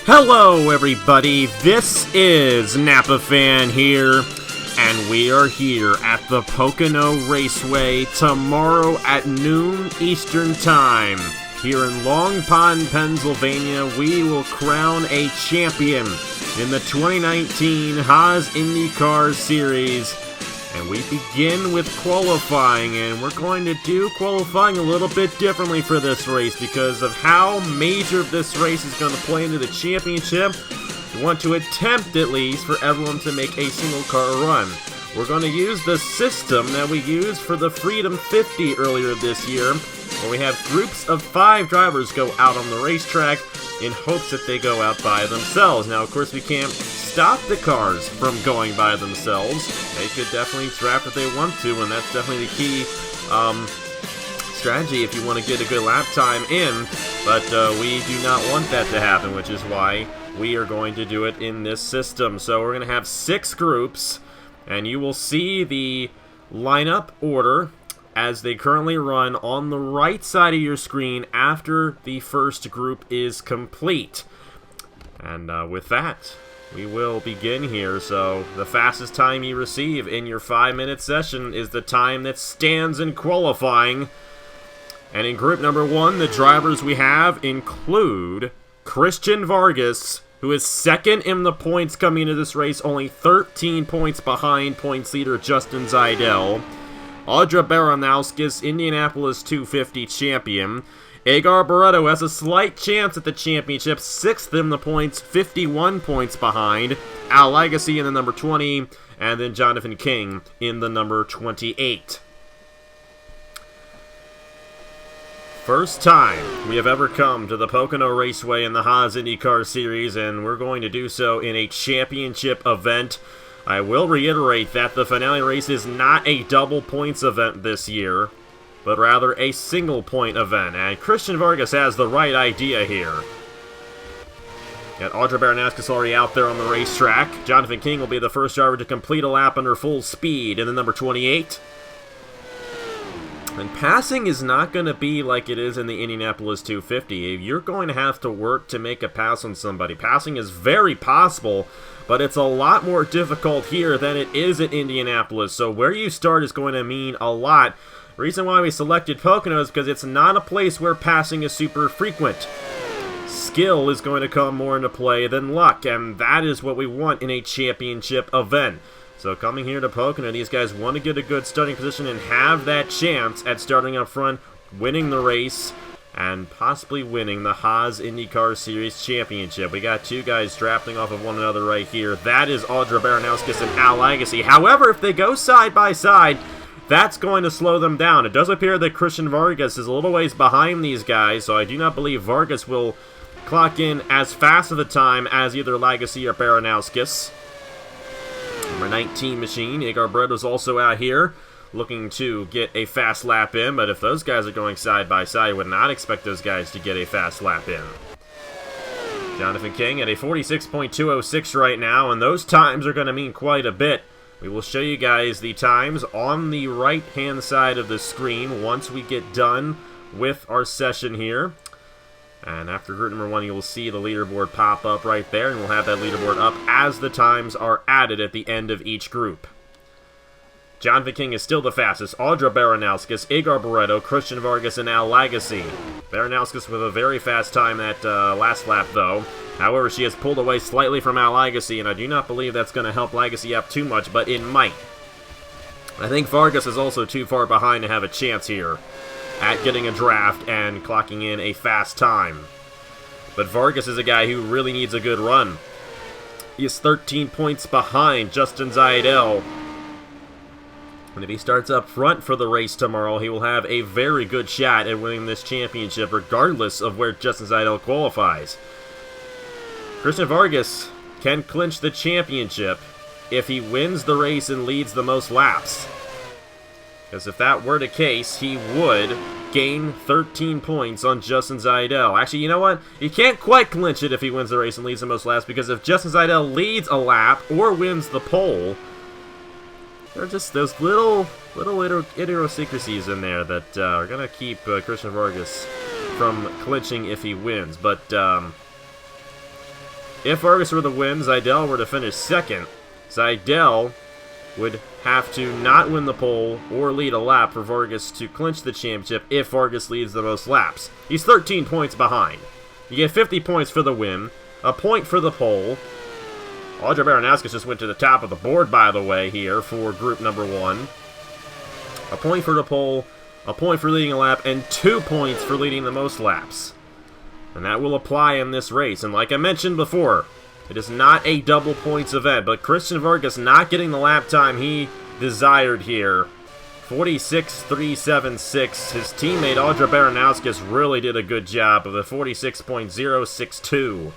Hello everybody, this is Napa Fan here, and we are here at the Pocono Raceway tomorrow at noon Eastern Time. Here in Long Pond, Pennsylvania, we will crown a champion in the 2019 Haas IndyCar Series. And we begin with qualifying, and we're going to do qualifying a little bit differently for this race because of how major this race is going to play into the championship. We want to attempt, at least, for everyone to make a single car run. We're going to use the system that we used for the Freedom 50 earlier this year, where we have groups of 5 drivers go out on the racetrack in hopes that they go out by themselves. Now, of course, we can't stop the cars from going by themselves. They could definitely draft if they want to, and that's definitely the key strategy if you want to get a good lap time in, but we do not want that to happen, which is why we are going to do it in this system. So we're going to have 6 groups, and you will see the lineup order as they currently run on the right side of your screen after the first group is complete. And with that, we will begin here. So the fastest time you receive in your 5-minute session is the time that stands in qualifying. And in group number 1, the drivers we have include Christian Vargas, who is second in the points coming into this race, only 13 points behind points leader Justin Zaidel. Audra Baranowskis, Indianapolis 250 champion. Agar Barretto has a slight chance at the championship, 6th in the points, 51 points behind. Al Legacy in the number 20, and then Jonathan King in the number 28. First time we have ever come to the Pocono Raceway in the Haas IndyCar Series, and we're going to do so in a championship event. I will reiterate that the finale race is not a double points event this year, but rather a single point event, and Christian Vargas has the right idea here. Got Audra Baranowskis already out there on the racetrack. Jonathan King will be the first driver to complete a lap under full speed in the number 28. And passing is not going to be like it is in the Indianapolis 250. You're going to have to work to make a pass on somebody. Passing is very possible, but it's a lot more difficult here than it is in Indianapolis. So where you start is going to mean a lot. The reason why we selected Pocono is because it's not a place where passing is super frequent. Skill is going to come more into play than luck, and that is what we want in a championship event. So coming here to Pocono, these guys want to get a good starting position and have that chance at starting up front, winning the race, and possibly winning the Haas IndyCar Series Championship. We got 2 guys drafting off of one another right here. That is Audra Baranowskis and Al Legacy. However, if they go side by side, that's going to slow them down. It does appear that Christian Vargas is a little ways behind these guys, so I do not believe Vargas will clock in as fast of a time as either Legacy or Baranowskis. Number 19 machine, Agar Barretto is also out here looking to get a fast lap in, but if those guys are going side by side, I would not expect those guys to get a fast lap in. Jonathan King at a 46.206 right now, and those times are going to mean quite a bit. We will show you guys the times on the right-hand side of the screen once we get done with our session here. And after group number 1, you will see the leaderboard pop up right there, and we'll have that leaderboard up as the times are added at the end of each group. Jonathan King is still the fastest. Audra Baranowskis, Agar Barretto, Christian Vargas, and Al Legacy. Baranowskis with a very fast time at last lap, though. However, she has pulled away slightly from Al Legacy, and I do not believe that's going to help Legacy up too much, but it might. I think Vargas is also too far behind to have a chance here at getting a draft and clocking in a fast time. But Vargas is a guy who really needs a good run. He is 13 points behind Justin Zaidel. And if he starts up front for the race tomorrow, he will have a very good shot at winning this championship regardless of where Justin Zaidel qualifies. Christian Vargas can clinch the championship if he wins the race and leads the most laps. Because if that were the case, he would gain 13 points on Justin Zaidel. Actually, you know what? He can't quite clinch it if he wins the race and leads the most laps, because if Justin Zaidel leads a lap or wins the pole, there are just those little idiosyncrasies in there that are going to keep Christian Vargas from clinching if he wins. But If Vargas were to win, Seidel were to finish second, Seidel would have to not win the pole or lead a lap for Vargas to clinch the championship if Vargas leads the most laps. He's 13 points behind. You get 50 points for the win, a point for the pole. Audrey Baranowskis just went to the top of the board, by the way, here for group number 1. A point for the pole, a point for leading a lap, and 2 points for leading the most laps. And that will apply in this race. And like I mentioned before, it is not a double points event, but Christian Vargas not getting the lap time he desired here. 46.376. His teammate Audrey Baranowskis really did a good job of a 46.062.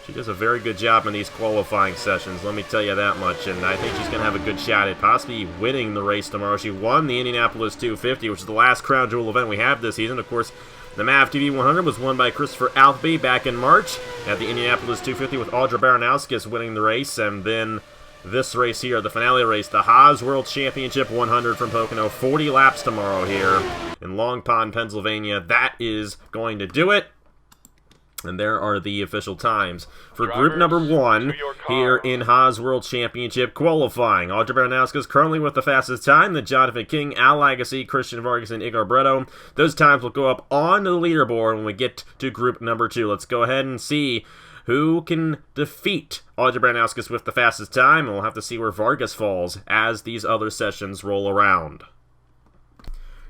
She does a very good job in these qualifying sessions, let me tell you that much, and I think she's going to have a good shot at possibly winning the race tomorrow. She won the Indianapolis 250, which is the last crown jewel event we have this season. Of course, the MAV TV 100 was won by Christopher Altheby back in March at the Indianapolis 250 with Audrey Baranowskis winning the race. And then this race here, the finale race, the Haas World Championship 100 from Pocono. 40 laps tomorrow here in Long Pond, Pennsylvania. That is going to do it. And there are the official times for group number 1 here in Haas World Championship qualifying. Audrey Baranowskis currently with the fastest time. Then Jonathan King, Al Agassi, Christian Vargas, and Igor Bretto. Those times will go up on the leaderboard when we get to group number 2. Let's go ahead and see who can defeat Audrey Baranowskis with the fastest time. And we'll have to see where Vargas falls as these other sessions roll around.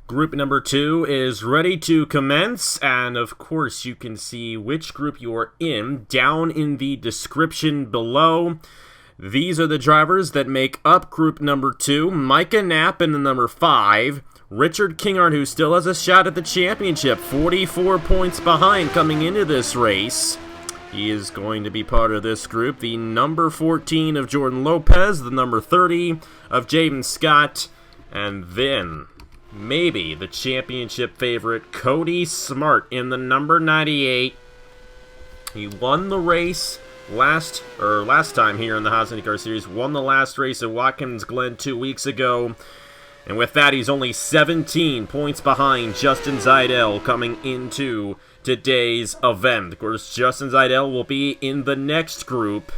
Group number 2 is ready to commence, and of course you can see which group you are in down in the description below. These are the drivers that make up group number 2. Micah Knapp in the number 5. Richard Kingart, who still has a shot at the championship, 44 points behind coming into this race. He is going to be part of this group. The number 14 of Jordan Lopez, the number 30 of Jaden Scott, and then maybe the championship favorite, Cody Smart in the number 98. He won the race last time here in the Haas IndyCar Series. Won the last race at Watkins Glen 2 weeks ago. And with that, he's only 17 points behind Justin Seidel coming into today's event. Of course, Justin Seidel will be in the next group.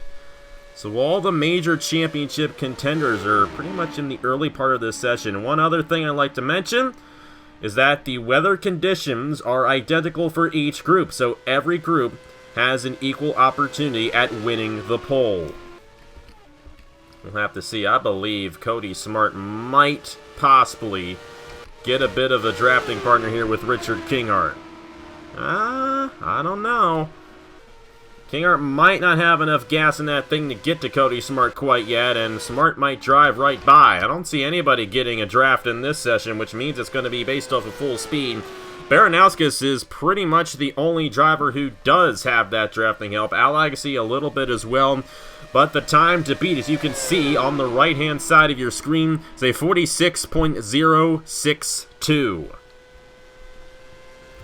So all the major championship contenders are pretty much in the early part of this session. And one other thing I'd like to mention is that the weather conditions are identical for each group. So every group has an equal opportunity at winning the pole. We'll have to see. I believe Cody Smart might possibly get a bit of a drafting partner here with Richard Kingart. I don't know. Kingart might not have enough gas in that thing to get to Cody Smart quite yet, and Smart might drive right by. I don't see anybody getting a draft in this session, which means it's going to be based off of full speed. Baranowskis is pretty much the only driver who does have that drafting help. Al Agassi a little bit as well. But the time to beat, as you can see on the right-hand side of your screen, is a 46.062.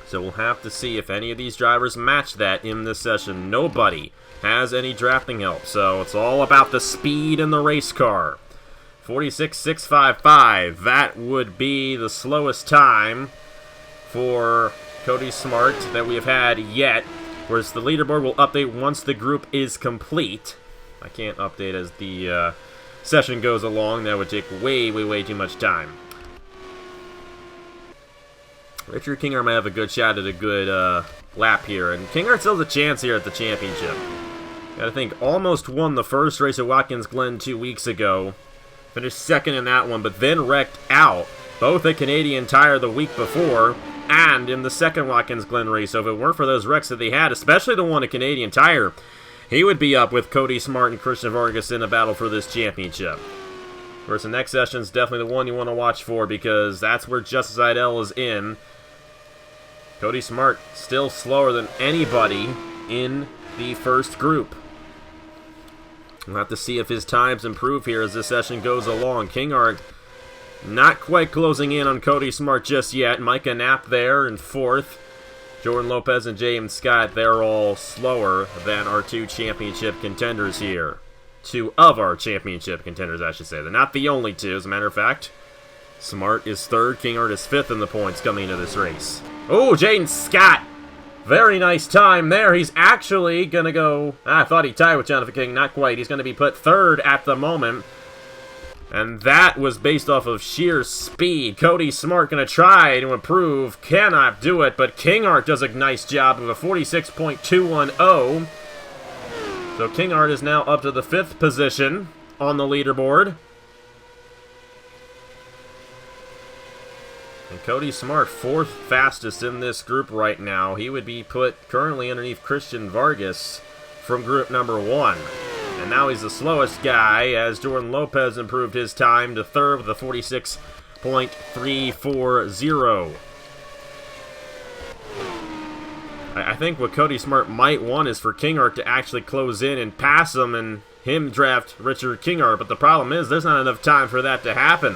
So we'll have to see if any of these drivers match that in this session. Nobody has any drafting help, so it's all about the speed in the race car. 46.655. That would be the slowest time for Cody Smart that we have had yet. Whereas the leaderboard will update once the group is complete. I can't update as the session goes along. That would take way too much time. Richard Kingart might have a good shot at a good lap here. And Kingart still has a chance here at the championship. Gotta think, almost won the first race at Watkins Glen 2 weeks ago. Finished second in that one, but then wrecked out. Both at Canadian Tire the week before and in the second Watkins Glen race. So if it weren't for those wrecks that they had, especially the one at Canadian Tire, he would be up with Cody Smart and Christian Vargas in a battle for this championship. Of course, the next session is definitely the one you want to watch for because that's where Justin Seidel is in. Cody Smart still slower than anybody in the first group. We'll have to see if his times improve here as this session goes along. Kingart not quite closing in on Cody Smart just yet. Micah Knapp there in fourth. Jordan Lopez and James Scott, they're all slower than our two championship contenders here. Two of our championship contenders, I should say. They're not the only two, as a matter of fact. Smart is third, Kingart is fifth in the points coming into this race. Oh, Jaden Scott Very nice time there. He's actually going to go... I thought he tied with Jonathan King. Not quite. He's going to be put third at the moment. And that was based off of sheer speed. Cody Smart going to try to improve. Cannot do it, but Kinghart does a nice job of a 46.210. So Kinghart is now up to the 5th position on the leaderboard. And Cody Smart, 4th fastest in this group right now. He would be put currently underneath Christian Vargas from group number 1. And now he's the slowest guy as Jordan Lopez improved his time to 3rd with a 46.340. I think what Cody Smart might want is for Kinghart to actually close in and pass him and him draft Richard Kinghart. But the problem is there's not enough time for that to happen.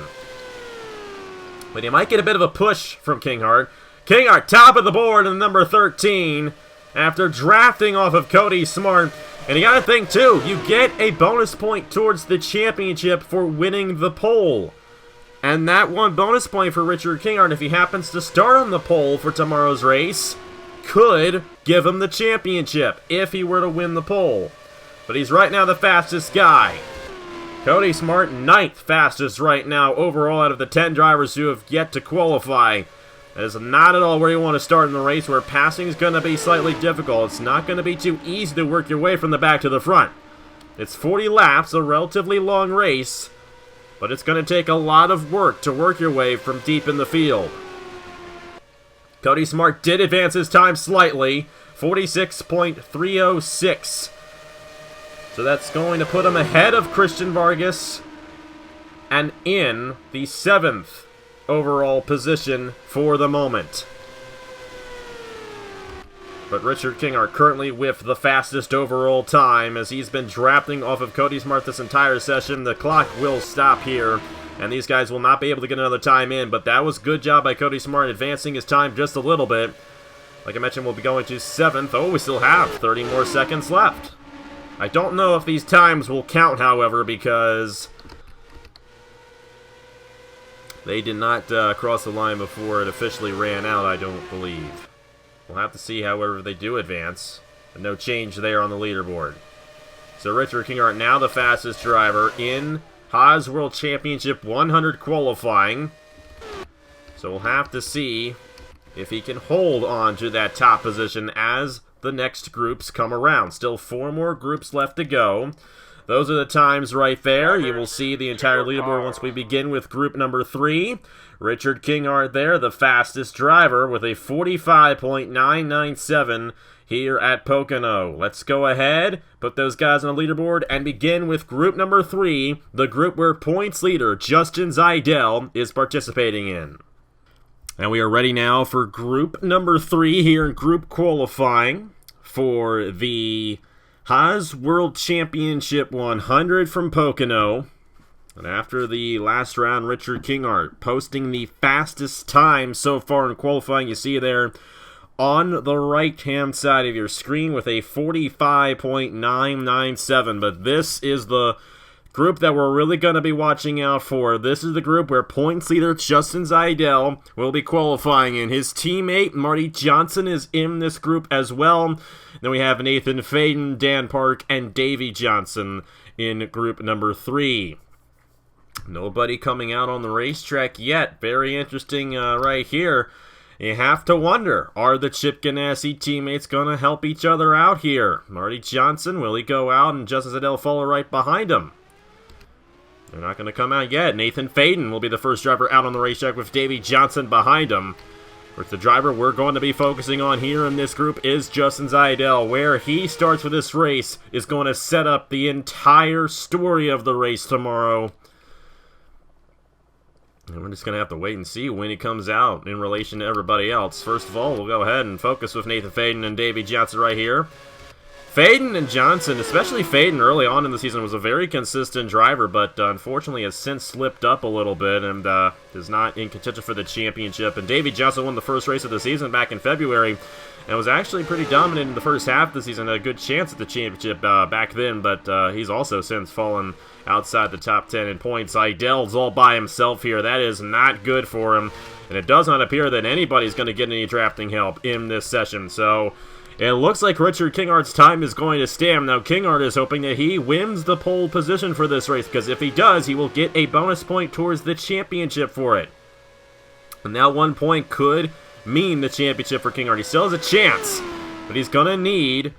But he might get a bit of a push from Kinghart. Kinghart, top of the board in number 13 after drafting off of Cody Smart. And you gotta think, too, you get a bonus point towards the championship for winning the pole. And that one bonus point for Richard Kinghart, if he happens to start on the pole for tomorrow's race, could give him the championship if he were to win the pole. But he's right now the fastest guy. Cody Smart, 9th fastest right now overall out of the 10 drivers who have yet to qualify. That is not at all where you want to start in the race, where passing is going to be slightly difficult. It's not going to be too easy to work your way from the back to the front. It's 40 laps, a relatively long race, but it's going to take a lot of work to work your way from deep in the field. Cody Smart did advance his time slightly, 46.306. So that's going to put him ahead of Christian Vargas and in the 7th overall position for the moment. But Richard Kinghart currently with the fastest overall time as he's been drafting off of Cody Smart this entire session. The clock will stop here, and these guys will not be able to get another time in. But that was a good job by Cody Smart advancing his time just a little bit. Like I mentioned, we'll be going to 7th. Oh, we still have 30 more seconds left. I don't know if these times will count, however, because they did not cross the line before it officially ran out, I don't believe. We'll have to see, however, if they do advance. But no change there on the leaderboard. So Richard Kinghart now the fastest driver in Haas World Championship 100 qualifying. So we'll have to see if he can hold on to that top position as the next groups come around. Still 4 more groups left to go. Those are the times right there. You will see the entire leaderboard once we begin with group number 3. Richard Kinghart there, the fastest driver with a 45.997 here at Pocono. Let's go ahead, put those guys on the leaderboard, and begin with group number 3, the group where points leader Justin Zeidel is participating in. And we are ready now for group number 3 here in group qualifying for the Haas World Championship 100 from Pocono. And after the last round, Richard Kinghart posting the fastest time so far in qualifying. You see there on the right-hand side of your screen with a 45.997. But this is the group that we're really going to be watching out for. This is the group where points leader Justin Zeidel will be qualifying in. His teammate Marty Johnson is in this group as well. Then we have Nathan Faden, Dan Park, and Davey Johnson in group number 3. Nobody coming out on the racetrack yet. Very interesting right here. You have to wonder, are the Chip Ganassi teammates going to help each other out here? Marty Johnson, will he go out and Justin Zeidel follow right behind him? They're not going to come out yet. Nathan Faden will be the first driver out on the racetrack with Davey Johnson behind him. Of course, the driver we're going to be focusing on here in this group is Justin Zeidel. Where he starts with this race is going to set up the entire story of the race tomorrow. And we're just going to have to wait and see when he comes out in relation to everybody else. First of all, we'll go ahead and focus with Nathan Faden and Davey Johnson right here. Faden and Johnson, especially Faden early on in the season, was a very consistent driver, but unfortunately has since slipped up a little bit and is not in contention for the championship. And Davey Johnson won the first race of the season back in February and was actually pretty dominant in the first half of the season. Had a good chance at the championship back then, but he's also since fallen outside the top 10 in points. Idell's all by himself here. That is not good for him, and it does not appear that anybody's going to get any drafting help in this session. So it looks like Richard Kinghart's time is going to stand. Now, Kinghart is hoping that he wins the pole position for this race, because if he does, he will get a bonus point towards the championship for it. And that 1 point could mean the championship for Kinghart. He still has a chance, but he's going to need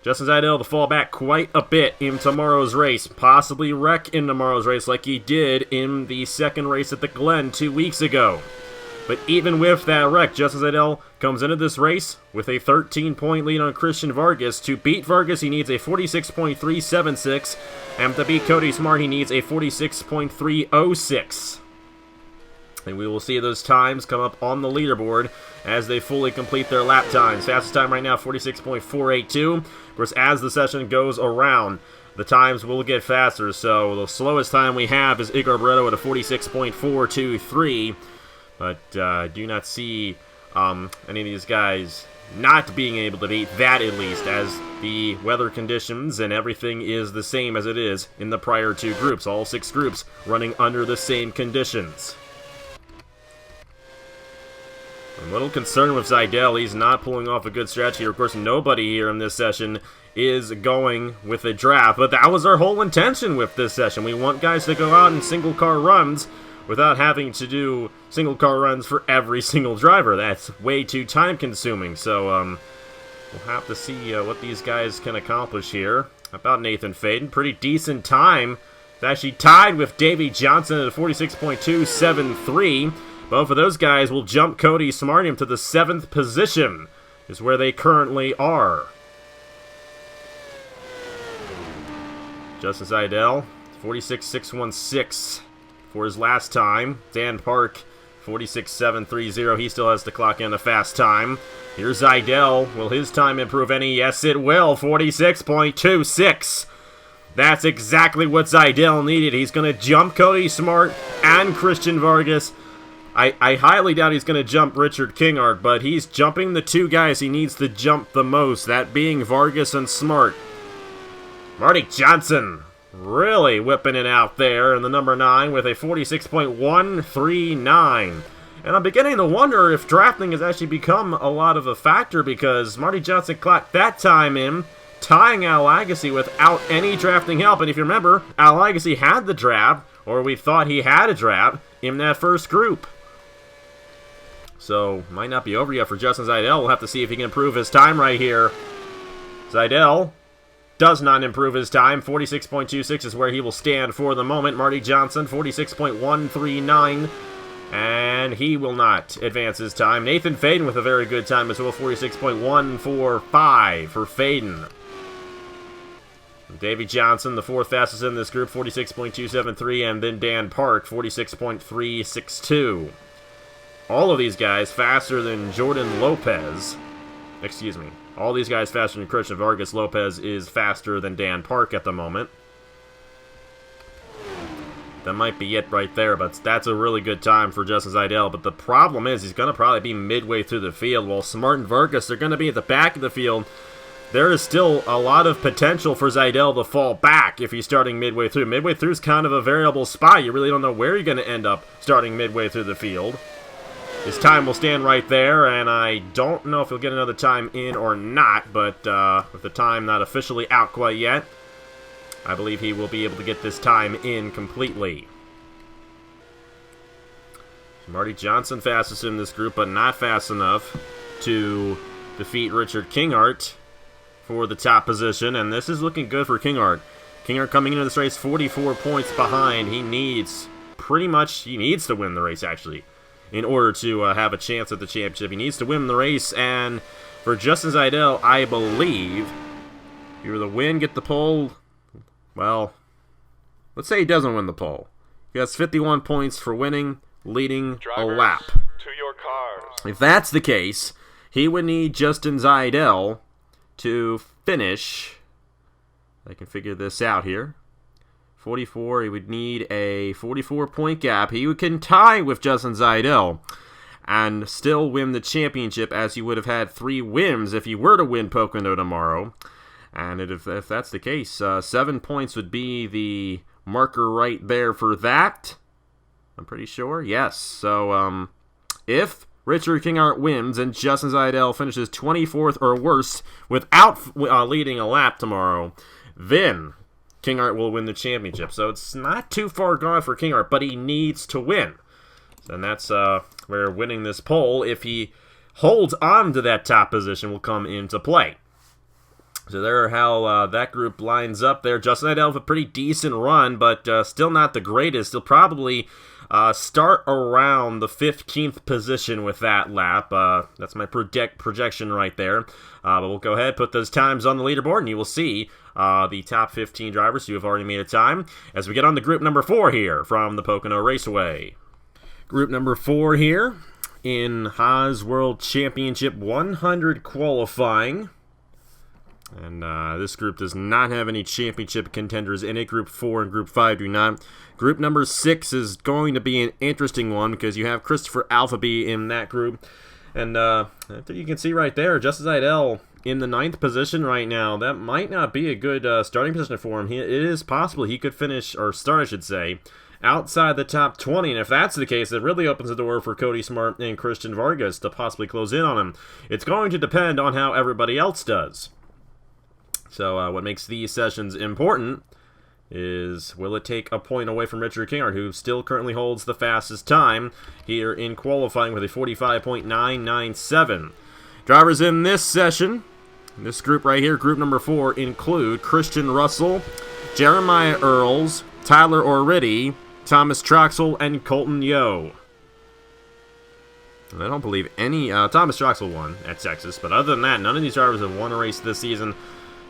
Justin Zaidel to fall back quite a bit in tomorrow's race, possibly wreck in tomorrow's race like he did in the second race at the Glen 2 weeks ago. But even with that wreck, Justin Zaidel comes into this race with a 13-point lead on Christian Vargas. To beat Vargas, he needs a 46.376, and to beat Cody Smart, he needs a 46.306. And we will see those times come up on the leaderboard as they fully complete their lap times. Fastest time right now, 46.482. Of course, as the session goes around, the times will get faster. So the slowest time we have is Igor Barreto at a 46.423. But do not see any of these guys not being able to beat that, at least, as the weather conditions and everything is the same as it is in the prior two groups. All 6 groups running under the same conditions. I'm a little concerned with Zaidel. He's not pulling off a good stretch here. Of course, nobody here in this session is going with a draft, but that was our whole intention with this session. We want guys to go out in single-car runs without having to do single-car runs for every single driver. That's way too time-consuming, so we'll have to see what these guys can accomplish here. How about Nathan Faden? Pretty decent time. It's actually tied with Davey Johnson at a 46.273. Both of those guys will jump Cody Smartium to the 7th position, is where they currently are. Justin Zaidel, 46.616 for his last time. Dan Park, 46.730. He still has to clock in a fast time. Here's Zaidel. Will his time improve any? Yes, it will. 46.26. That's exactly what Zaidel needed. He's going to jump Cody Smart and Christian Vargas. I highly doubt he's going to jump Richard Kinghart, but he's jumping the 2 guys he needs to jump the most, that being Vargas and Smart. Marty Johnson really whipping it out there in the number 9 with a 46.139. And I'm beginning to wonder if drafting has actually become a lot of a factor, because Marty Johnson clocked that time in, tying Al Agassi without any drafting help. And if you remember, Al Agassi had the draft, or we thought he had a draft, in that first group. So, might not be over yet for Justin Zaidel. We'll have to see if he can improve his time right here. Zaidel does not improve his time. 46.26 is where he will stand for the moment. Marty Johnson, 46.139. And he will not advance his time. Nathan Faden with a very good time as well. 46.145 for Faden. Davey Johnson, the 4th fastest in this group, 46.273. And then Dan Park, 46.362. All of these guys faster than Jordan Lopez. Excuse me. All these guys faster than Christian Vargas. Lopez is faster than Dan Park at the moment. That might be it right there, but that's a really good time for Justin Zaidel. But the problem is he's going to probably be midway through the field, while Smart and Vargas are going to be at the back of the field. There is still a lot of potential for Zaidel to fall back if he's starting midway through. Midway through is kind of a variable spot. You really don't know where you're going to end up starting midway through the field. His time will stand right there, and I don't know if he'll get another time in or not, but with the time not officially out quite yet, I believe he will be able to get this time in completely. Marty Johnson fastest in this group, but not fast enough to defeat Richard Kinghart for the top position, and this is looking good for Kinghart. Kinghart coming into this race 44 points behind. He needs to win the race, actually, in order to have a chance at the championship. He needs to win the race, and for Justin Zaidel, I believe, you're the win, get the pole. Well, let's say he doesn't win the pole. He has 51 points for winning, leading a lap. To your cars. If that's the case, he would need Justin Zaidel to finish, I can figure this out here. 44, he would need a 44-point gap. He can tie with Justin Zaidel and still win the championship, as he would have had 3 wins if he were to win Pocono tomorrow. And if that's the case, 7 points would be the marker right there for that. I'm pretty sure. Yes. So, if Richard Kingart wins and Justin Zaidel finishes 24th or worse without leading a lap tomorrow, then Kingart will win the championship. So it's not too far gone for Kingart, but he needs to win. And that's where winning this pole, if he holds on to that top position, will come into play. So there how that group lines up there. Justin Zaidel with a pretty decent run, but still not the greatest. He'll probably start around the 15th position with that lap. That's my projection right there. But we'll go ahead, put those times on the leaderboard, and you will see the top 15 drivers who have already made a time as we get on to group number 4 here from the Pocono Raceway. Group number 4 here in Haas World Championship 100 qualifying. And this group does not have any championship contenders in it. Group 4 and Group 5 do not. Group number 6 is going to be an interesting one because you have Christopher Alphaby in that group. And you can see right there, Justin Zaidel in the 9th position right now. That might not be a good starting position for him. It is possible he could finish, or start I should say, outside the top 20. And if that's the case, it really opens the door for Cody Smart and Christian Vargas to possibly close in on him. It's going to depend on how everybody else does. So what makes these sessions important is, will it take a point away from Richard Kingart, who still currently holds the fastest time here in qualifying with a 45.997. Drivers in this session, this group right here, group number 4, include Christian Russell, Jeremiah Earls, Tyler O'Reilly, Thomas Troxell, and Colton Yeo. I don't believe any... Thomas Troxell won at Texas, but other than that, none of these drivers have won a race this season.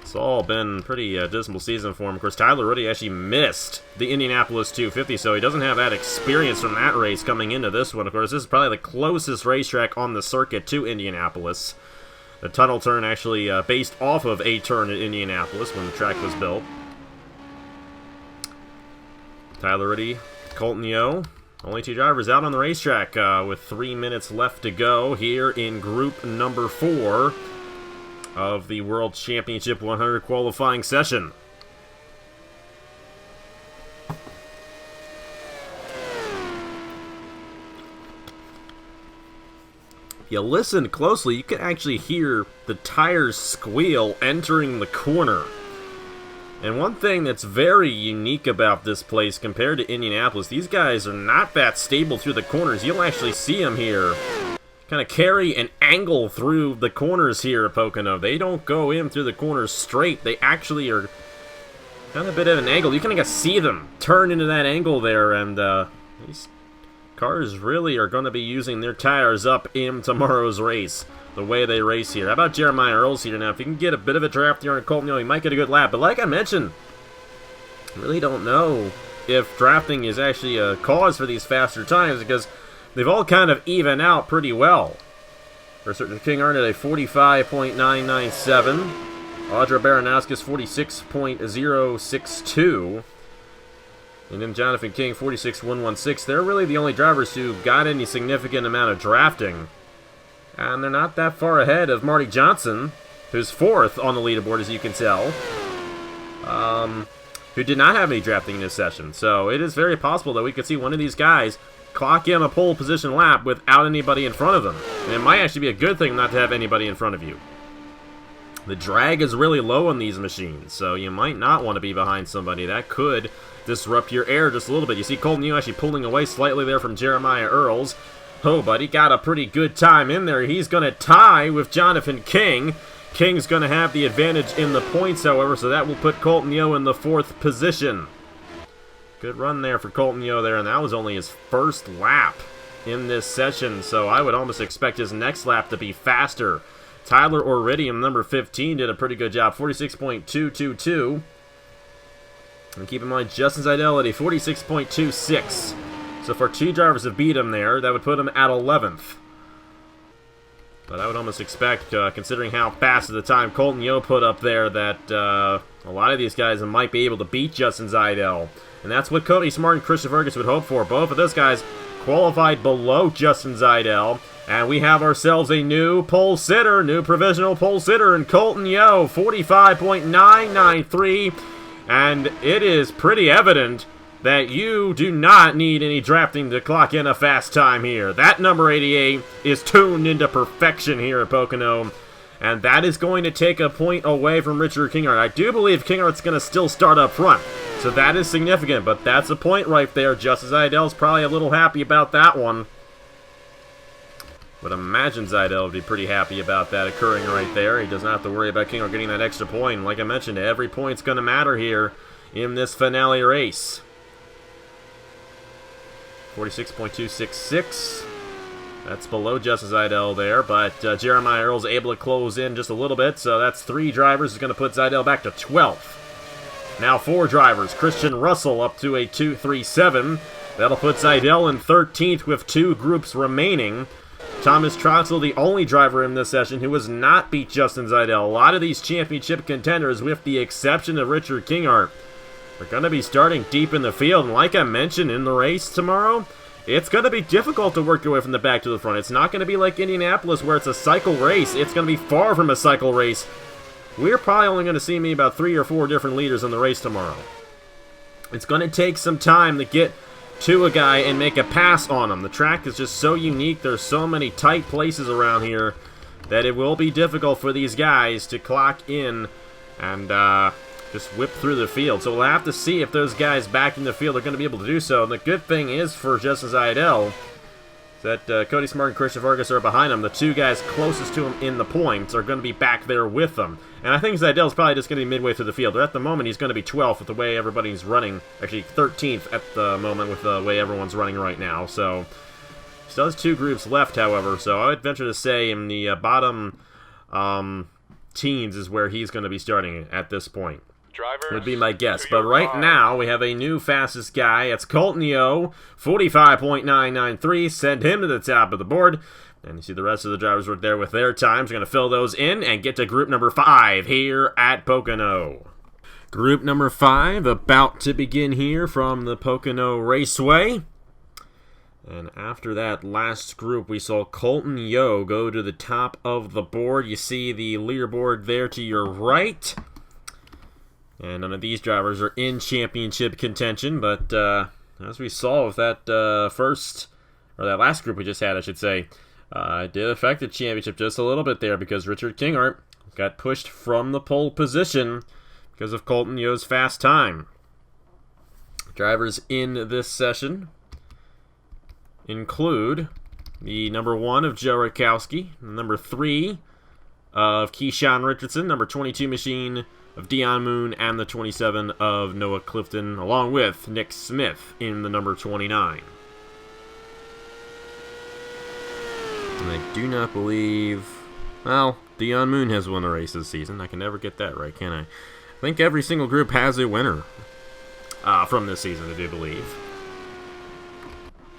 It's all been pretty dismal season for him. Of course, Tyler O'Reilly actually missed the Indianapolis 250, so he doesn't have that experience from that race coming into this one. Of course, this is probably the closest racetrack on the circuit to Indianapolis. The tunnel turn actually based off of a turn in Indianapolis when the track was built. Tyler O'Reilly, Colton Yeo, only 2 drivers out on the racetrack with 3 minutes left to go here in group number 4 of the World Championship 100 qualifying session. If you listen closely, you can actually hear the tires squeal entering the corner. And one thing that's very unique about this place compared to Indianapolis, these guys are not that stable through the corners. You'll actually see them here kind of carry an angle through the corners here at Pocono. They don't go in through the corners straight. They actually are kind of a bit of an angle. You kind of see them turn into that angle there, and these cars really are going to be using their tires up in tomorrow's race, the way they race here. How about Jeremiah Earls here now? If you can get a bit of a draft here on Colton Yeo, he might get a good lap. But like I mentioned, I really don't know if drafting is actually a cause for these faster times, because they've all kind of evened out pretty well. Richard Kingart at a 45.997. Audra Baranowskis 46.062. And then Jonathan King 46.116. They're really the only drivers who got any significant amount of drafting. And they're not that far ahead of Marty Johnson, who's 4th on the leaderboard, as you can tell, who did not have any drafting in this session. So it is very possible that we could see one of these guys clock in a pole position lap without anybody in front of them. And it might actually be a good thing not to have anybody in front of you. The drag is really low on these machines, so you might not want to be behind somebody. That could disrupt your air just a little bit. You see Colton Yeo actually pulling away slightly there from Jeremiah Earls. Oh, but he got a pretty good time in there. He's going to tie with Jonathan King. King's going to have the advantage in the points, however, so that will put Colton Yeo in the 4th position. Good run there for Colton Yeo there, and that was only his first lap in this session, so I would almost expect his next lap to be faster. Tyler O'Reilly, number 15, did a pretty good job, 46.222. And keep in mind, Justin Zaidel at a 46.26. So for 2 drivers to beat him there, that would put him at 11th. But I would almost expect, considering how fast at the time Colton Yeo put up there, that a lot of these guys might be able to beat Justin Seidel. And that's what Cody Smart and Christian Fergus would hope for. Both of those guys qualified below Justin Seidel. And we have ourselves a new pole sitter, new provisional pole sitter in Colton Yeo, 45.993. And it is pretty evident that you do not need any drafting to clock in a fast time here. That number 88 is tuned into perfection here at Pocono, and that is going to take a point away from Richard Kinghart. I do believe Kinghart's going to still start up front, so that is significant, but that's a point right there. Justin Seidel's probably a little happy about that one. Would imagine Seidel would be pretty happy about that occurring right there. He doesn't have to worry about Kinghart getting that extra point. Like I mentioned, every point's going to matter here in this finale race. 46.266. That's below Justin Seidel there, but Jeremiah Earl's able to close in just a little bit, so that's 3 drivers. Is going to put Seidel back to 12th. Now 4 drivers. Christian Russell up to a 2.37. That'll put Seidel in 13th with 2 groups remaining. Thomas Trotzel, the only driver in this session who has not beat Justin Seidel. A lot of these championship contenders, with the exception of Richard Kinghart, are going to be starting deep in the field, and like I mentioned in the race tomorrow, it's going to be difficult to work your way from the back to the front. It's not going to be like Indianapolis where it's a cycle race. It's going to be far from a cycle race. We're probably only going to see maybe about 3 or 4 different leaders in the race tomorrow. It's going to take some time to get to a guy and make a pass on him. The track is just so unique. There's so many tight places around here that it will be difficult for these guys to clock in and just whip through the field. So we'll have to see if those guys back in the field are going to be able to do so. And the good thing is for Justin Seidel that Cody Smart and Christian Fergus are behind him. The 2 guys closest to him in the points are going to be back there with them. And I think Seidel's probably just going to be midway through the field. But at the moment, he's going to be 12th with the way everybody's running. Actually, 13th at the moment with the way everyone's running right now. So, still has 2 groups left, however. So I would venture to say in the bottom teens is where he's going to be starting at this point. Drivers, would be my guess. But right now, we have a new fastest guy. It's Colton Yeo, 45.993. Send him to the top of the board. And you see the rest of the drivers right there with their times. We're going to fill those in and get to group number 5 here at Pocono. Group number 5 about to begin here from the Pocono Raceway. And after that last group, we saw Colton Yeo go to the top of the board. You see the leaderboard there to your right. And none of these drivers are in championship contention, but as we saw with that that last group we just had, I should say, it did affect the championship just a little bit there because Richard Kinghart got pushed from the pole position because of Colton Yeo's fast time. Drivers in this session include the number 1 of Joe Rakowski, number 3 of Keyshawn Richardson, number 22 machine of Dion Moon, and the 27 of Noah Clifton, along with Nick Smith in the number 29. And I do not believe... Well, Dion Moon has won the race this season. I can never get that right, can I? I think every single group has a winner from this season, I do believe.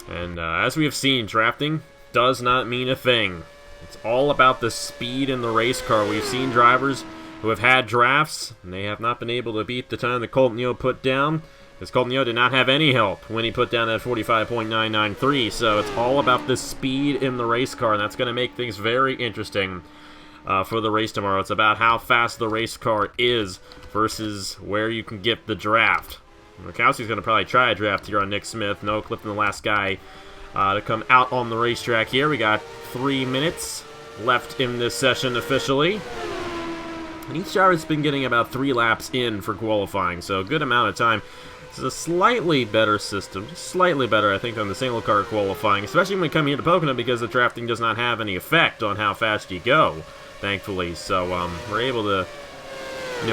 And as we have seen, drafting does not mean a thing. It's all about the speed in the race car. We've seen drivers who have had drafts, and they have not been able to beat the time that Colton Yeo put down, because Colton Yeo did not have any help when he put down that 45.993, so it's all about the speed in the race car, and that's going to make things very interesting for the race tomorrow. It's about how fast the race car is versus where you can get the draft. Rakowski's going to probably try a draft here on Nick Smith. Noah Clifton, the last guy to come out on the racetrack here. We got 3 minutes left in this session officially. And each driver's been getting about 3 laps in for qualifying, so a good amount of time. This is a slightly better system, just slightly better, I think, than the single car qualifying, especially when we come here to Pocono because the drafting does not have any effect on how fast you go, thankfully. So we're able to,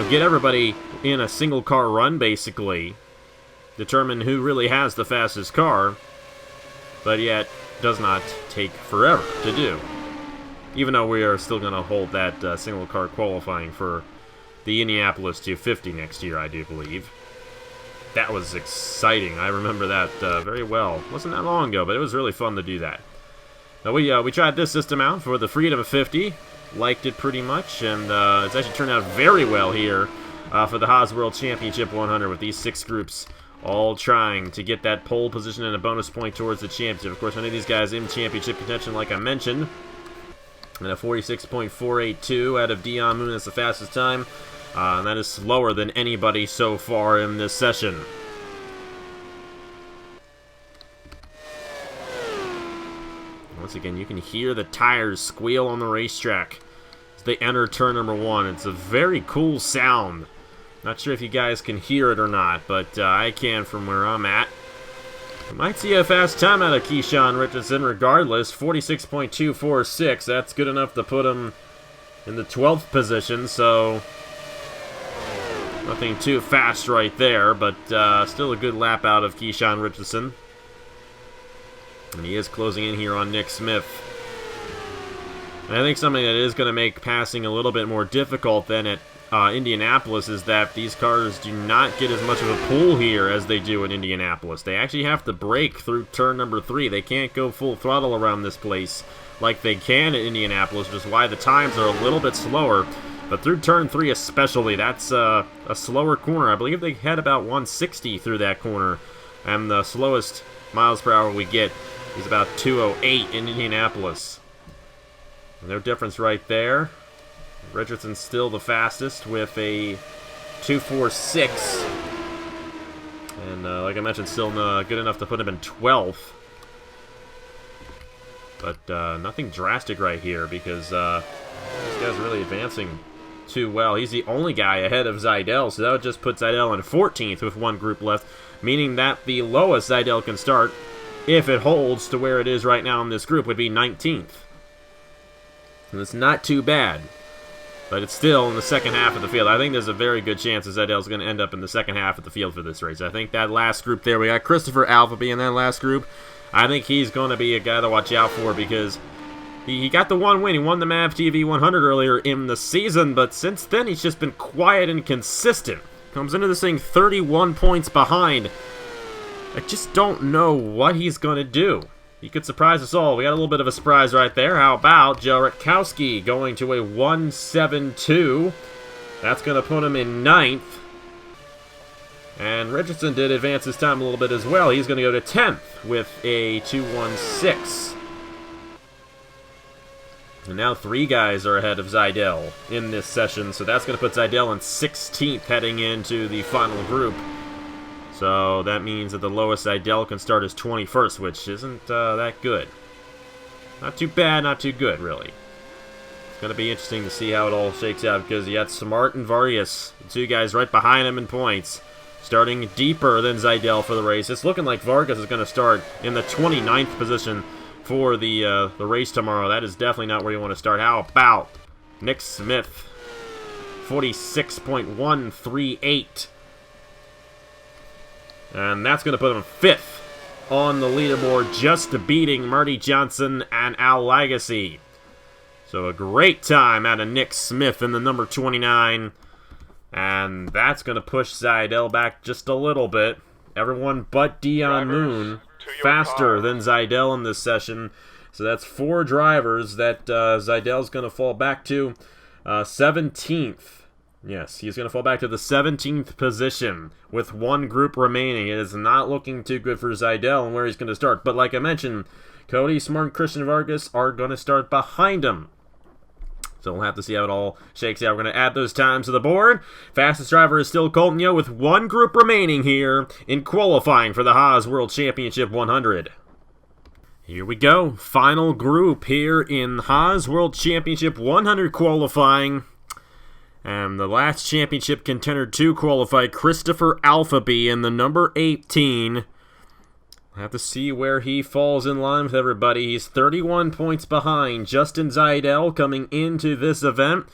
get everybody in a single car run, basically, determine who really has the fastest car, but yet does not take forever to do. Even though we are still going to hold that single car qualifying for the Indianapolis 250 next year, I do believe. That was exciting. I remember that very well. It wasn't that long ago, but it was really fun to do that. Now we tried this system out for the Freedom 50. Liked it pretty much, and it's actually turned out very well here for the Haas World Championship 100 with these 6 groups all trying to get that pole position and a bonus point towards the championship. Of course, many of these guys in championship contention, like I mentioned. And a 46.482 out of Dion Moon is the fastest time. And that is slower than anybody so far in this session. Once again, you can hear the tires squeal on the racetrack as they enter turn number 1. It's a very cool sound. Not sure if you guys can hear it or not, but I can from where I'm at. We might see a fast time out of Keyshawn Richardson regardless. 46.246. That's good enough to put him in the 12th position, so nothing too fast right there, but still a good lap out of Keyshawn Richardson. And he is closing in here on Nick Smith. And I think something that is going to make passing a little bit more difficult than at Indianapolis is that these cars do not get as much of a pull here as they do in Indianapolis. They actually have to brake through turn number 3. They can't go full throttle around this place like they can at Indianapolis, which is why the times are a little bit slower. But through turn 3 especially, that's a slower corner. I believe they had about 160 through that corner, and the slowest miles per hour we get is about 208 in Indianapolis. No difference right there. Richardson's still the fastest with a 246. And like I mentioned, still good enough to put him in 12th. But nothing drastic right here because this guy's really advancing too well. He's the only guy ahead of Zaidel, so that would just put Zaidel in 14th with 1 group left, meaning that the lowest Zaidel can start, if it holds to where it is right now in this group, would be 19th. And it's not too bad. But it's still in the second half of the field. I think there's a very good chance that Zaidel's going to end up in the second half of the field for this race. I think that last group there, we got Christopher Alphabet in that last group. I think he's going to be a guy to watch out for because he got the 1 win. He won the MAV TV 100 earlier in the season, but since then he's just been quiet and consistent. Comes into this thing 31 points behind. I just don't know what he's going to do. He could surprise us all. We got a little bit of a surprise right there. How about Joe Rutkowski going to a 172? That's going to put him in 9th. And Richardson did advance his time a little bit as well. He's going to go to 10th with a 216. And now 3 guys are ahead of Zaidel in this session, so that's going to put Zaidel in 16th heading into the final group. So that means that the lowest Zaidel can start is 21st, which isn't that good. Not too bad, not too good, really. It's going to be interesting to see how it all shakes out because you got Smart and Vargas, the 2 guys right behind him in points, starting deeper than Zaidel for the race. It's looking like Vargas is going to start in the 29th position for the race tomorrow. That is definitely not where you want to start. How about Nick Smith? 46.138. And that's going to put him 5th on the leaderboard, just beating Marty Johnson and Al Lagasse. So a great time out of Nick Smith in the number 29. And that's going to push Zaidel back just a little bit. Everyone but Dion Moon faster than Zaidel in this session. So that's 4 drivers that Zaidel's going to fall back to 17th. Yes, he's going to fall back to the 17th position with 1 group remaining. It is not looking too good for Zaidel and where he's going to start. But like I mentioned, Cody Smart and Christian Vargas are going to start behind him. So we'll have to see how it all shakes out. We're going to add those times to the board. Fastest driver is still Colton Yo with 1 group remaining here in qualifying for the Haas World Championship 100. Here we go. Final group here in Haas World Championship 100 qualifying. And the last championship contender to qualify, Christopher Alphabet in the number 18. We'll have to see where he falls in line with everybody. He's 31 points behind Justin Zaidel coming into this event.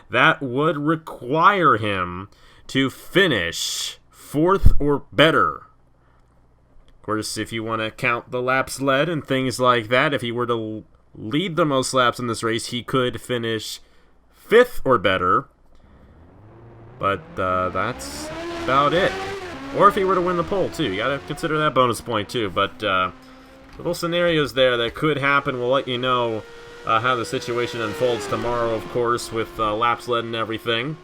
That would require him to finish 4th or better. Of course, if you want to count the laps led and things like that, if he were to lead the most laps in this race, he could finish 5th or better. But that's about it. Or if he were to win the pole, too. You got to consider that bonus point, too. But Little scenarios there that could happen. We'll let you know how the situation unfolds tomorrow, of course, with laps led and everything.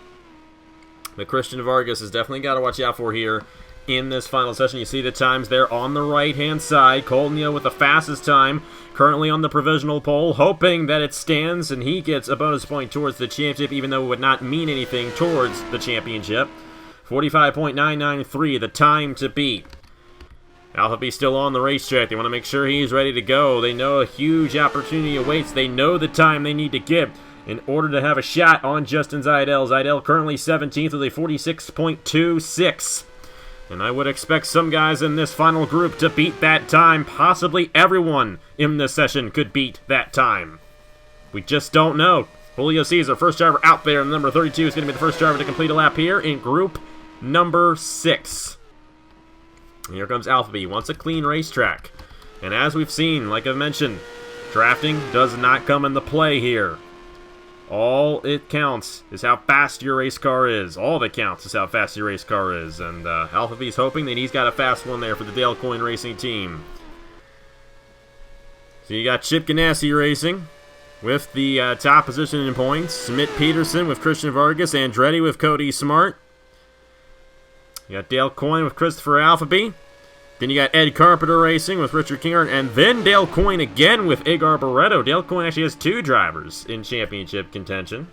But Christian Vargas has definitely got to watch out for here in this final session. You see the times there on the right-hand side. Colton Yeo with the fastest time, currently on the provisional pole, hoping that it stands and he gets a bonus point towards the championship, even though it would not mean anything towards the championship. 45.993, the time to beat. Alpha B still on the racetrack. They want to make sure he's ready to go. They know a huge opportunity awaits. They know the time they need to get in order to have a shot on Justin Zaidel. Zaidel currently 17th with a 46.26. And I would expect some guys in this final group to beat that time. Possibly everyone in this session could beat that time. We just don't know. Julio Cesar, first driver out there. And number 32 is going to be the first driver to complete a lap here in group number 6. And here comes Alpha B. Wants a clean racetrack. And as we've seen, like I mentioned, drafting does not come into play here. All it counts is how fast your race car is. All that counts is how fast your race car is. And Alpha B's hoping that he's got a fast one there for the Dale Coyne Racing team. So you got Chip Ganassi Racing with the top position in points. Schmidt Peterson with Christian Vargas. Andretti with Cody Smart. You got Dale Coyne with Christopher Alphaby. Then you got Ed Carpenter Racing with Richard Kinghart. And then Dale Coyne again with Edgar Barreto. Dale Coyne actually has 2 drivers in championship contention.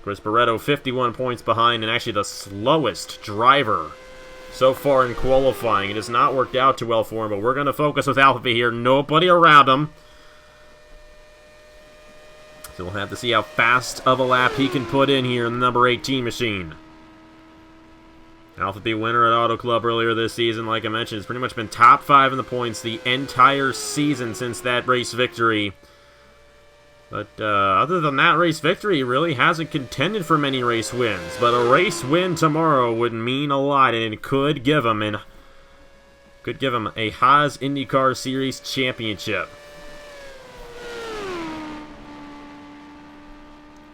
Chris Barreto 51 points behind and actually the slowest driver so far in qualifying. It has not worked out too well for him, but we're going to focus with Alphaby here. Nobody around him. So we'll have to see how fast of a lap he can put in here in the number 18 machine. Alpha B winner at Auto Club earlier this season, like I mentioned, has pretty much been top 5 in the points the entire season since that race victory. But other than that race victory, he really hasn't contended for many race wins. But a race win tomorrow would mean a lot, and it could give him a Haas IndyCar Series championship.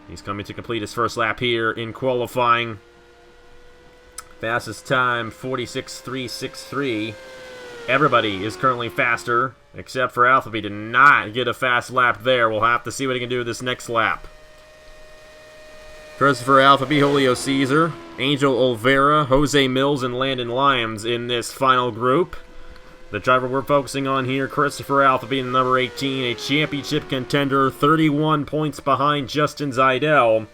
He's coming to complete his first lap here in qualifying. Fastest time, 46.363. Everybody is currently faster, except for Alphaby. Did not get a fast lap there. We'll have to see what he can do this next lap. Christopher Alphaby, Julio Cesar, Angel Olvera, Jose Mills, and Landon Lyons in this final group. The driver we're focusing on here, Christopher Alphaby, in number 18, a championship contender, 31 points behind Justin Zaidel.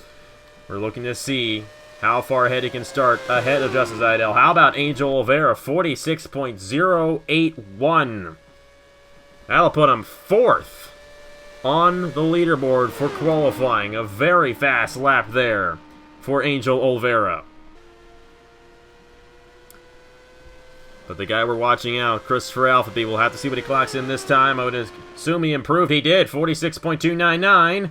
We're looking to see how far ahead he can start ahead of Justin Zaidel. How about Angel Olvera, 46.081. That'll put him 4th on the leaderboard for qualifying. A very fast lap there for Angel Olvera. But the guy we're watching out, Christopher Alphaby, we'll have to see what he clocks in this time. I would assume he improved. He did, 46.299.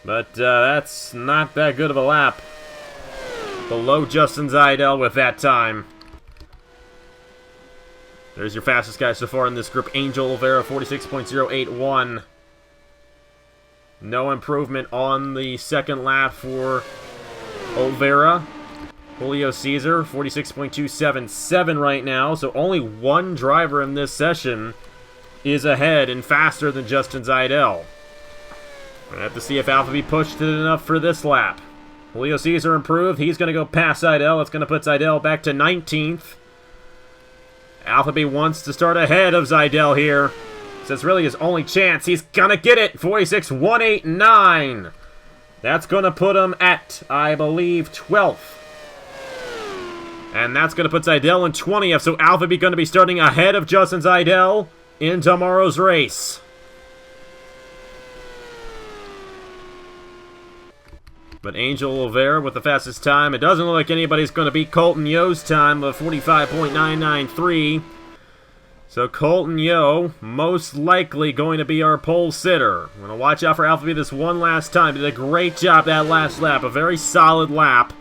But that's not that good of a lap. Below Justin Zaidel with that time. There's your fastest guy so far in this group. Angel Olvera, 46.081. No improvement on the second lap for Olvera. Julio Cesar, 46.277 right now. So only one driver in this session is ahead and faster than Justin Zaidel. We're going to have to see if Alphaby pushed it enough for this lap. Julio Cesar improved. He's going to go past Zaidel. It's going to put Zaidel back to 19th. Alphaby wants to start ahead of Zaidel here. So it's really his only chance. He's going to get it. 46.189. That's going to put him at, I believe, 12th. And that's going to put Zaidel in 20th. So Alphaby going to be starting ahead of Justin Zaidel in tomorrow's race. But Angel Olvera with the fastest time. It doesn't look like anybody's going to beat Colton Yeo's time of 45.993. So Colton Yeo, most likely going to be our pole sitter. We're going to watch out for Alphaby this one last time. Did a great job that last lap. A very solid lap.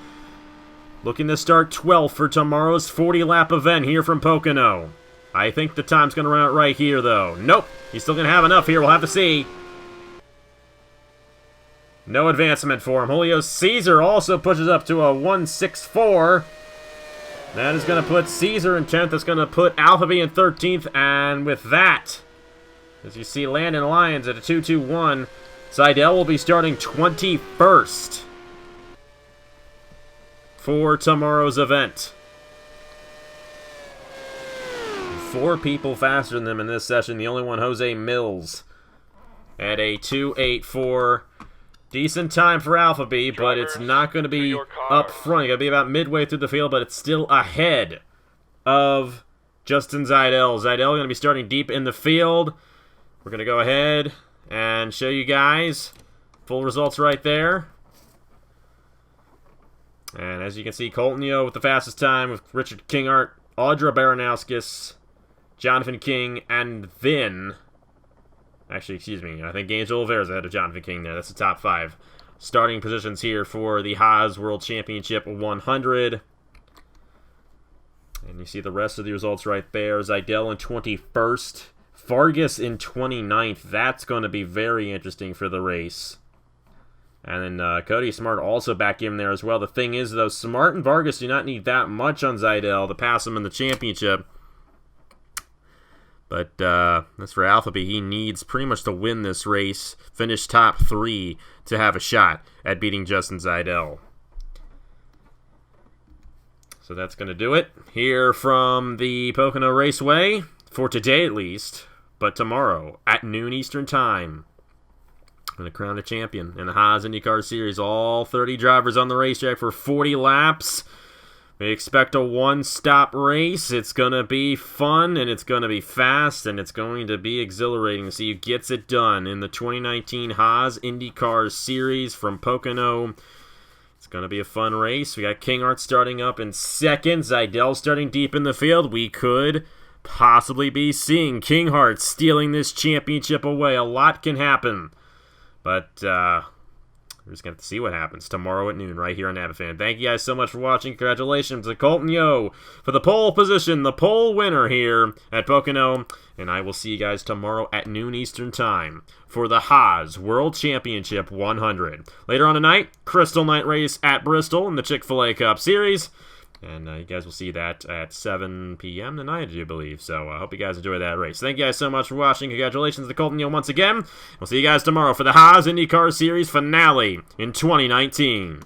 Looking to start 12th for tomorrow's 40-lap event here from Pocono. I think the time's going to run out right here, though. Nope. He's still going to have enough here. We'll have to see. No advancement for him. Julio Cesar also pushes up to a 1.64. That is going to put Caesar in 10th. That's going to put Alphabet in 13th. And with that, as you see Landon Lyons at a 2-2-1, Seidel will be starting 21st for tomorrow's event. 4 people faster than them in this session. The only one, Jose Mills, at a 2.84. Decent time for Alphabet, but it's not going to be up front. It's going to be about midway through the field, but it's still ahead of Justin Seidel. Seidel going to be starting deep in the field. We're going to go ahead and show you guys full results right there. And as you can see, Colton Yeo with the fastest time with Richard Kingart, Audra Baranowskis, Jonathan King, and then... Actually, excuse me, I think Gaines Oliveira's ahead of Jonathan King there. That's the top 5 starting positions here for the Haas World Championship 100. And you see the rest of the results right there. Seidel in 21st. Vargas in 29th. That's going to be very interesting for the race. And then Cody Smart also back in there as well. The thing is, though, Smart and Vargas do not need that much on Seidel to pass him in the championship. But as for Alphabet, he needs pretty much to win this race, finish top 3 to have a shot at beating Justin Seidel. So that's going to do it here from the Pocono Raceway, for today at least. But tomorrow at noon Eastern Time, going to crown a champion in the Haas IndyCar Series. All 30 drivers on the racetrack for 40 laps. We expect a one-stop race. It's going to be fun, and it's going to be fast, and it's going to be exhilarating to see who gets it done in the 2019 Haas IndyCar Series from Pocono. It's going to be a fun race. We got Kingart starting up in second. Seidel starting deep in the field. We could possibly be seeing Kinghart stealing this championship away. A lot can happen, but... we're just going to have to see what happens tomorrow at noon right here on NABFan. Thank you guys so much for watching. Congratulations to Colton Yeo for the pole position, the pole winner here at Pocono. And I will see you guys tomorrow at noon Eastern Time for the Haas World Championship 100. Later on tonight, Crystal Night Race at Bristol in the Chick-fil-A Cup Series. And you guys will see that at 7 p.m. tonight, I do believe. So I hope you guys enjoy that race. Thank you guys so much for watching. Congratulations to Colton Yeo once again. We'll see you guys tomorrow for the Haas IndyCar Series finale in 2019.